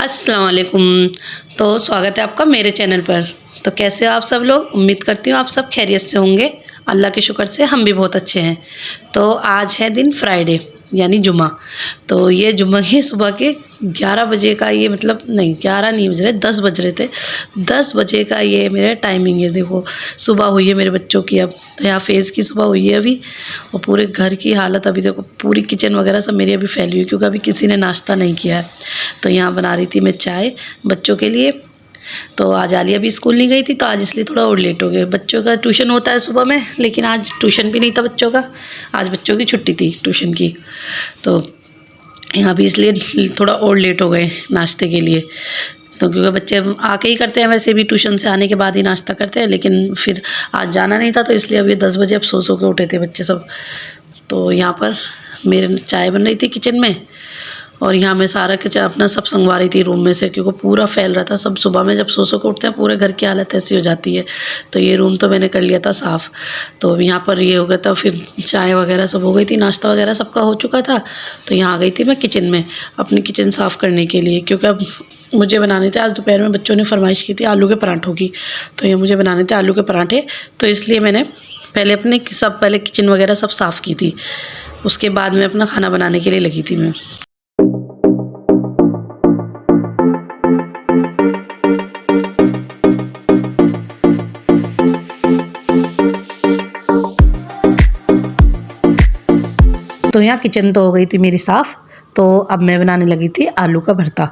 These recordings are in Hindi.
अस्सलाम वालेकुम। तो स्वागत है आपका मेरे चैनल पर। तो कैसे हो आप सब लोग? उम्मीद करती हूँ आप सब खैरियत से होंगे। अल्लाह के शुक्र से हम भी बहुत अच्छे हैं। तो आज है दिन फ्राइडे यानी जुमा। तो ये जुमा की सुबह के 11 बजे का ये मतलब नहीं 11 नहीं बज रहे 10 बज रहे थे। 10 बजे का ये मेरा टाइमिंग है। देखो सुबह हुई है मेरे बच्चों की। अब तो यहाँ फेज़ की सुबह हुई है अभी। और पूरे घर की हालत अभी देखो, पूरी किचन वगैरह सब मेरी अभी फैली हुई, क्योंकि अभी किसी ने नाश्ता नहीं किया है। तो यहाँ बना रही थी मैं चाय बच्चों के लिए। तो आज आलिया भी स्कूल नहीं गई थी, तो आज इसलिए थोड़ा और लेट हो गए। बच्चों का ट्यूशन होता है सुबह में, लेकिन आज ट्यूशन भी नहीं था बच्चों का। आज बच्चों की छुट्टी थी ट्यूशन की। तो यहाँ भी इसलिए थोड़ा और लेट हो गए नाश्ते के लिए। तो क्योंकि बच्चे आके ही करते हैं, वैसे भी ट्यूशन से आने के बाद ही नाश्ता करते हैं, लेकिन फिर आज जाना नहीं था, तो इसलिए अभी 10 बजे अब सो के उठे थे बच्चे सब। तो यहाँ पर मेरे चाय बन रही थी किचन में, और यहाँ मैं सारा किचन अपना सब संगवा रही थी रूम में से, क्योंकि पूरा फैल रहा था सब। सुबह में जब सो के उठते हैं पूरे घर की हालत ऐसी हो जाती है। तो ये रूम तो मैंने कर लिया था साफ़। तो अब यहाँ पर ये हो गया था, फिर चाय वगैरह सब हो गई थी, नाश्ता वगैरह सबका हो चुका था। तो यहाँ आ गई थी मैं किचन में अपनी किचन साफ़ करने के लिए, क्योंकि अब मुझे बनाने थे। आज दोपहर में बच्चों ने फरमाइश की थी आलू के पराठों की, तो ये मुझे बनाने थे आलू के पराठे। तो इसलिए मैंने पहले किचन वगैरह सब साफ़ की थी। उसके बाद में अपना खाना बनाने के लिए लगी थी मैं। तो यहाँ किचन तो हो गई थी मेरी साफ़। तो अब मैं बनाने लगी थी आलू का भरता।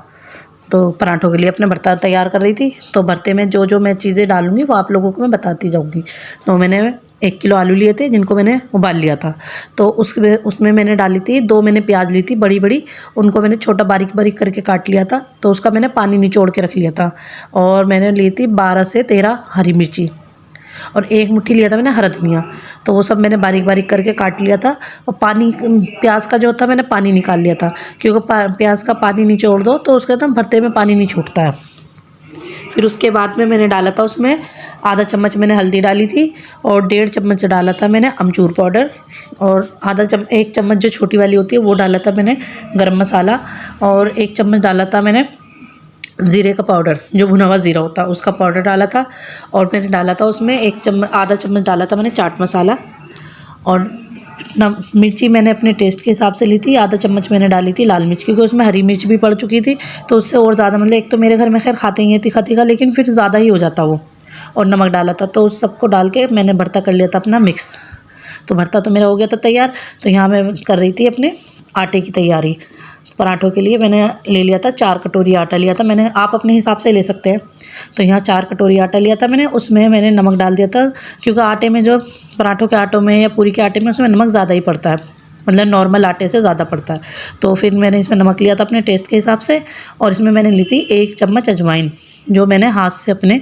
तो पराठों के लिए अपने भरता तैयार कर रही थी। तो भरते में जो जो मैं चीज़ें डालूँगी वो आप लोगों को मैं बताती जाऊँगी। तो मैंने 1 किलो आलू लिए थे, जिनको मैंने उबाल लिया था। तो उसमें मैंने डाली थी 2 मैंने प्याज ली थी बड़ी बड़ी, उनको मैंने छोटा बारीक बारीक करके काट लिया था। तो उसका मैंने पानी निचोड़ के रख लिया था। और मैंने ली थी 12 से 13 हरी मिर्ची, और 1 मुट्ठी लिया था मैंने हरा धनिया। तो वो सब मैंने बारीक बारीक करके काट लिया था। और पानी प्याज का जो था मैंने पानी निकाल लिया था, क्योंकि प्याज का पानी निचोड़ दो तो उसके ना भरते में पानी नहीं छूटता है। फिर उसके बाद में मैंने डाला था उसमें आधा चम्मच मैंने हल्दी डाली थी, और 1.5 चम्मच डाला था मैंने अमचूर पाउडर, और 1 चम्मच जो छोटी वाली होती है वो डाला था मैंने गरम मसाला, और 1 चम्मच डाला था मैंने ज़ीरे का पाउडर, जो भुना हुआ ज़ीरा होता है उसका पाउडर डाला था। और मैंने डाला था उसमें आधा चम्मच डाला था मैंने चाट मसाला। और मिर्ची मैंने अपने टेस्ट के हिसाब से ली थी। आधा चम्मच मैंने डाली थी लाल मिर्च, क्योंकि उसमें हरी मिर्च भी पड़ चुकी थी, तो उससे और ज़्यादा मतलब एक तो मेरे घर में खैर खाते ही हैं तीखा तीखा, लेकिन फिर ज़्यादा ही हो जाता वो। और नमक डाला था। तो उस सबको डाल के मैंने भरता कर लिया था अपना मिक्स। तो भरता तो मेरा हो गया था तैयार। तो यहाँ मैं कर रही थी अपने आटे की तैयारी। पराठों के लिए मैंने ले लिया था 4 कटोरी आटा लिया था मैंने, आप अपने हिसाब से ले सकते हैं। तो यहाँ 4 कटोरी आटा लिया था मैंने, उसमें मैंने नमक डाल दिया था, क्योंकि आटे में जो पराठों के आटों में या पूरी के आटे में उसमें नमक ज़्यादा ही पड़ता है, मतलब नॉर्मल आटे से ज़्यादा पड़ता है। तो फिर मैंने इसमें नमक लिया था अपने टेस्ट के हिसाब से। और इसमें मैंने ली थी 1 चम्मच अजवाइन, जो मैंने हाथ से अपने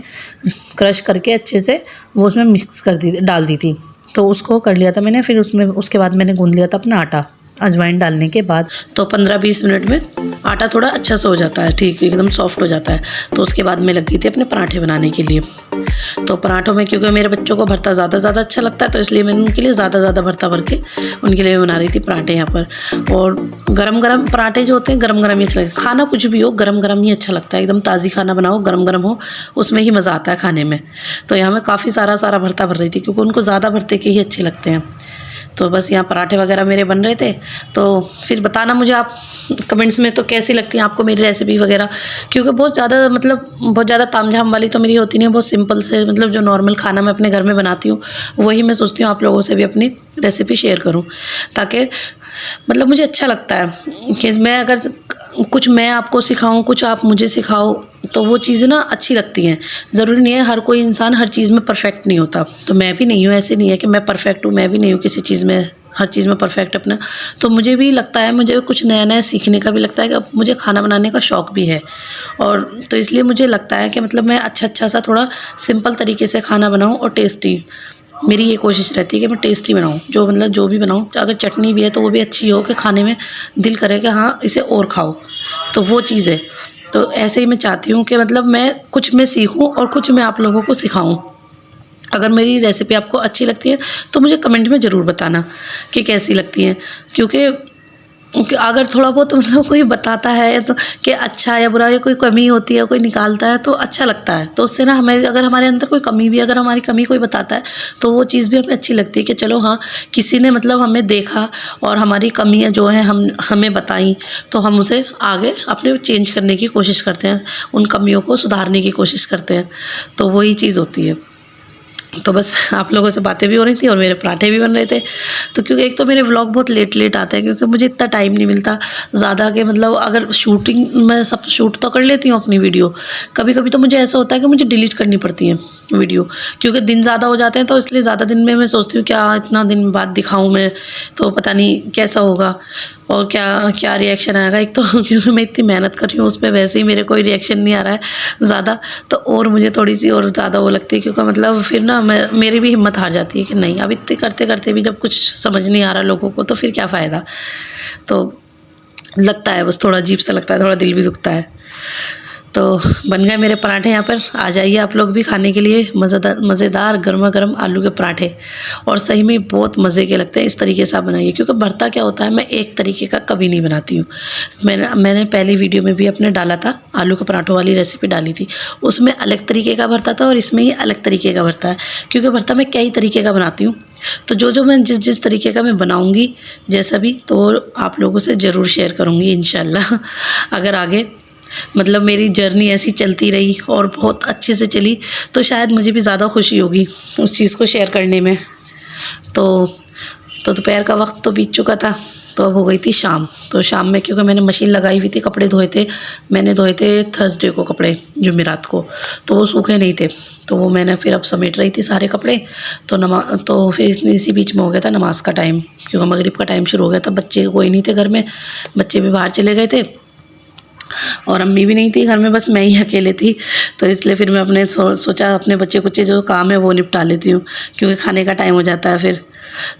क्रश करके अच्छे से वो उसमें मिक्स डाल दी थी। तो उसको कर लिया था मैंने। फिर उसके बाद मैंने गूँध लिया था अपना आटा अजवाइन डालने के बाद। तो 15-20 मिनट में आटा थोड़ा अच्छा सा हो जाता है, ठीक एकदम सॉफ्ट हो जाता है। तो उसके बाद मैं लग गई थी अपने पराठे बनाने के लिए। तो पराठों में क्योंकि मेरे बच्चों को भरता ज़्यादा अच्छा लगता है, तो इसलिए मैंने उनके लिए ज़्यादा भरता भर के उनके लिए बना रही थी पराठे यहाँ पर। और गरम पराठे जो होते हैं गरम ही अच्छा लगता है। खाना कुछ भी हो गरम ही अच्छा लगता है। एकदम ताज़ी खाना बनाओ गरम हो, उसमें ही मज़ा आता है खाने में। तो यहाँ मैं काफ़ी सारा भरता भर रही थी, क्योंकि उनको ज़्यादा भरते के ही अच्छे लगते हैं। तो बस यहाँ पराठे वगैरह मेरे बन रहे थे। तो फिर बताना मुझे आप कमेंट्स में तो कैसी लगती है आपको मेरी रेसिपी वगैरह, क्योंकि बहुत ज़्यादा तामझाम वाली तो मेरी होती नहीं है। बहुत सिंपल से मतलब जो नॉर्मल खाना मैं अपने घर में बनाती हूँ वही मैं सोचती हूँ आप लोगों से भी अपनी रेसिपी शेयर करूँ, ताकि मतलब मुझे अच्छा लगता है कि मैं अगर कुछ मैं आपको सिखाऊं, कुछ आप मुझे सिखाओ, तो वो चीज़ें ना अच्छी लगती हैं। ज़रूरी नहीं है हर कोई इंसान हर चीज़ में परफेक्ट नहीं होता। तो मैं भी नहीं हूँ, ऐसे नहीं है कि मैं परफेक्ट हूँ, मैं भी नहीं हूँ किसी चीज़ में हर चीज़ में परफेक्ट अपना। तो मुझे भी लगता है, मुझे कुछ नया सीखने का भी लगता है कि अब मुझे खाना बनाने का शौक़ भी है। और तो इसलिए मुझे लगता है कि मतलब मैं अच्छा सा थोड़ा सिंपल तरीके से खाना बनाऊँ और टेस्टी। मेरी ये कोशिश रहती है कि मैं टेस्टी बनाऊँ, जो भी बनाऊँ। अगर चटनी भी है तो वो भी अच्छी हो कि खाने में दिल करे कि हाँ इसे और खाओ, तो वो चीज़ है। तो ऐसे ही मैं चाहती हूँ कि मतलब मैं सीखूँ और कुछ मैं आप लोगों को सिखाऊँ। अगर मेरी रेसिपी आपको अच्छी लगती है तो मुझे कमेंट में ज़रूर बताना कि कैसी लगती है, क्योंकि अगर थोड़ा बहुत मतलब कोई बताता है तो कि अच्छा या बुरा या कोई कमी होती है कोई निकालता है तो अच्छा लगता है। तो उससे ना हमें अगर हमारे अंदर कोई कमी भी अगर हमारी कमी कोई बताता है तो वो चीज़ भी हमें अच्छी लगती है कि चलो हाँ किसी ने मतलब हमें देखा और हमारी कमियां जो हैं हमें बताई तो हम उसे आगे अपने चेंज करने की कोशिश करते हैं, उन कमियों को सुधारने की कोशिश करते हैं। तो वही चीज़ होती है। तो बस आप लोगों से बातें भी हो रही थी और मेरे पराठे भी बन रहे थे। तो क्योंकि एक तो मेरे व्लॉग बहुत लेट लेट आते हैं क्योंकि मुझे इतना टाइम नहीं मिलता ज़्यादा कि मतलब अगर शूटिंग मैं सब शूट तो कर लेती हूँ अपनी वीडियो, कभी कभी तो मुझे ऐसा होता है कि मुझे डिलीट करनी पड़ती है वीडियो क्योंकि दिन ज़्यादा हो जाते हैं। तो इसलिए ज़्यादा दिन में मैं सोचती हूँ क्या इतना दिन बाद दिखाऊँ मैं, तो पता नहीं कैसा होगा और क्या क्या रिएक्शन आएगा। एक तो क्योंकि मैं इतनी मेहनत कर रही हूँ उस पर वैसे ही मेरे कोई रिएक्शन नहीं आ रहा है ज़्यादा, तो और मुझे थोड़ी सी और ज़्यादा वो लगती है क्योंकि मतलब फिर ना मेरी भी हिम्मत हार जाती है कि नहीं अब इतने करते करते भी जब कुछ समझ नहीं आ रहा लोगों को तो फिर क्या फ़ायदा। तो लगता है बस थोड़ा अजीब सा लगता है, थोड़ा दिल भी दुखता है। तो बन गए मेरे पराठे यहाँ पर, आ जाइए आप लोग भी खाने के लिए मज़ेदार गर्मा गर्म आलू के पराठे। और सही में बहुत मज़े के लगते हैं, इस तरीके से आप बनाइए क्योंकि भरता क्या होता है मैं एक तरीके का कभी नहीं बनाती हूँ। मैंने पहली वीडियो में भी अपने डाला था, आलू के पराठों वाली रेसिपी डाली थी, उसमें अलग तरीके का भरता था और इसमें ये अलग तरीके का भरता है क्योंकि भरता मैं कई तरीके का बनाती हूँ। तो जो मैं जिस तरीके का मैं बनाऊँगी जैसा भी तो आप लोगों से ज़रूर शेयर करूँगी इंशाल्लाह। अगर आगे मतलब मेरी जर्नी ऐसी चलती रही और बहुत अच्छे से चली तो शायद मुझे भी ज़्यादा खुशी होगी उस चीज़ को शेयर करने में। तो दोपहर का वक्त तो बीत चुका था, तो अब हो गई थी शाम। तो शाम में क्योंकि मैंने मशीन लगाई हुई थी, कपड़े धोए थे, मैंने धोए थे थर्सडे को कपड़े जुमेरात को, तो वो सूखे नहीं थे। तो वो मैंने फिर अब समेट रही थी सारे कपड़े। तो फिर इसी बीच में हो गया था नमाज का टाइम क्योंकि मगरिब का टाइम शुरू हो गया था। बच्चे कोई नहीं थे घर में, बच्चे भी बाहर चले गए थे और अम्मी भी नहीं थी घर में, बस मैं ही अकेले थी। तो इसलिए फिर मैं अपने सोचा अपने बच्चे कुच्चे जो काम है वो निपटा लेती हूँ क्योंकि खाने का टाइम हो जाता है फिर।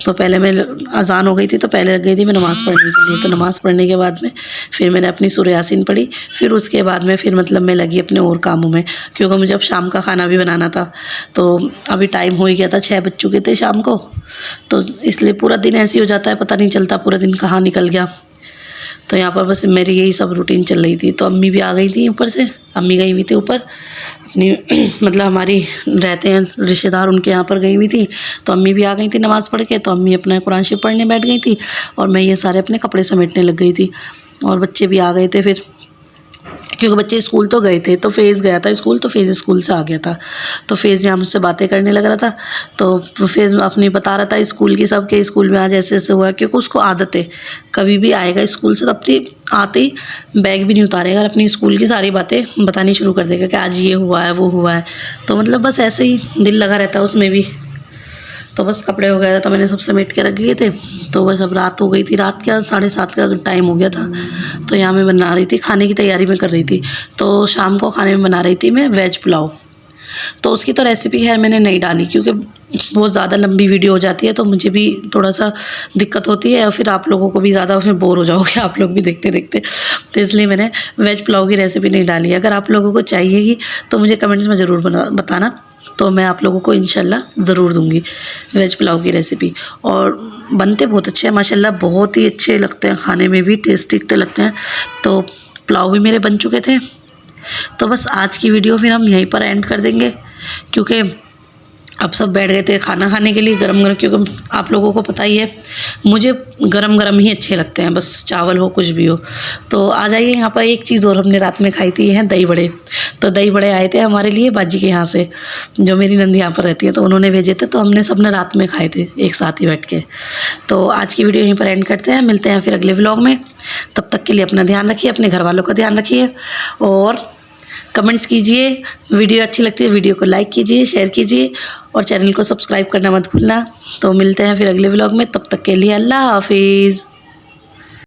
तो पहले मैं अज़ान हो गई थी तो पहले लग गई थी मैं नमाज़ पढ़ने के लिए। तो नमाज़ पढ़ने के बाद में फिर मैंने अपनी सूरह यासीन पढ़ी, फिर उसके बाद में फिर मतलब मैं लगी अपने और कामों में क्योंकि मुझे अब शाम का खाना भी बनाना था। तो अभी टाइम हो ही गया था, 6 बज चुके थे शाम को। तो इसलिए पूरा दिन ऐसे ही हो जाता है, पता नहीं चलता पूरा दिन कहाँ निकल गया। तो यहाँ पर बस मेरी यही सब रूटीन चल रही थी। तो अम्मी भी आ गई थी ऊपर से, अम्मी गई हुई थी ऊपर अपनी मतलब हमारी रहते हैं रिश्तेदार उनके यहाँ पर गई हुई थी। तो अम्मी भी आ गई थी नमाज़ पढ़ के, तो अम्मी अपना कुरान शरीफ पढ़ने बैठ गई थी और मैं ये सारे अपने कपड़े समेटने लग गई थी। और बच्चे भी आ गए थे फिर क्योंकि बच्चे स्कूल तो गए थे। तो फेज़ गया था स्कूल, तो फेज़ स्कूल से आ गया था। तो फेज़ यहाँ मुझसे बातें करने लग रहा था। तो फेज़ अपनी बता रहा था स्कूल की सब के स्कूल में आज ऐसे ऐसे हुआ क्योंकि उसको आदत है कभी भी आएगा स्कूल से तो अपनी आते ही बैग भी नहीं उतारेगा, अपनी स्कूल की सारी बातें बतानी शुरू कर देगा कि आज ये हुआ है वो हुआ है। तो मतलब बस ऐसे ही दिल लगा रहता है उसमें भी। तो बस कपड़े वगैरह तो मैंने सब समेट के रख लिए थे। तो बस अब रात हो गई थी, रात क्या 7:30 का टाइम हो गया था। तो यहाँ मैं बना रही थी खाने की तैयारी मैं कर रही थी। तो शाम को खाने में बना रही थी मैं वेज पुलाव। तो उसकी तो रेसिपी खैर मैंने नहीं डाली क्योंकि बहुत ज़्यादा लंबी वीडियो हो जाती है तो मुझे भी थोड़ा सा दिक्कत होती है और फिर आप लोगों को भी ज़्यादा फिर बोर हो जाओगे आप लोग भी देखते देखते। तो इसलिए मैंने वेज पुलाव की रेसिपी नहीं डाली। अगर आप लोगों को चाहिएगी तो मुझे कमेंट्स में ज़रूर बताना, तो मैं आप लोगों को इंशाल्लाह ज़रूर दूँगी वेज पुलाव की रेसिपी। और बनते बहुत अच्छे हैं माशाल्लाह, बहुत ही अच्छे लगते हैं, खाने में भी टेस्टी लगते हैं। तो पुलाव भी मेरे बन चुके थे। तो बस आज की वीडियो फिर हम यहीं पर एंड कर देंगे क्योंकि अब सब बैठ गए थे खाना खाने के लिए गरम गरम, क्योंकि आप लोगों को पता ही है मुझे गरम गरम ही अच्छे लगते हैं, बस चावल हो कुछ भी हो। तो आ जाइए यहाँ पर एक चीज़ और हमने रात में खाई थी, ये हैं दही बड़े। तो दही बड़े आए थे हमारे लिए बाजी के यहाँ से, जो मेरी नंदी यहाँ पर रहती है, तो उन्होंने भेजे थे, तो हमने सबने रात में खाए थे एक साथ ही बैठ के। तो आज की वीडियो यहीं पर एंड करते हैं, मिलते हैं फिर अगले व्लॉग में। तब तक के लिए अपना ध्यान रखिए, अपने घर वालों का ध्यान रखिए और कमेंट्स कीजिए। वीडियो अच्छी लगती है वीडियो को लाइक कीजिए, शेयर कीजिए और चैनल को सब्सक्राइब करना मत भूलना। तो मिलते हैं फिर अगले व्लॉग में, तब तक के लिए अल्लाह हाफिज़।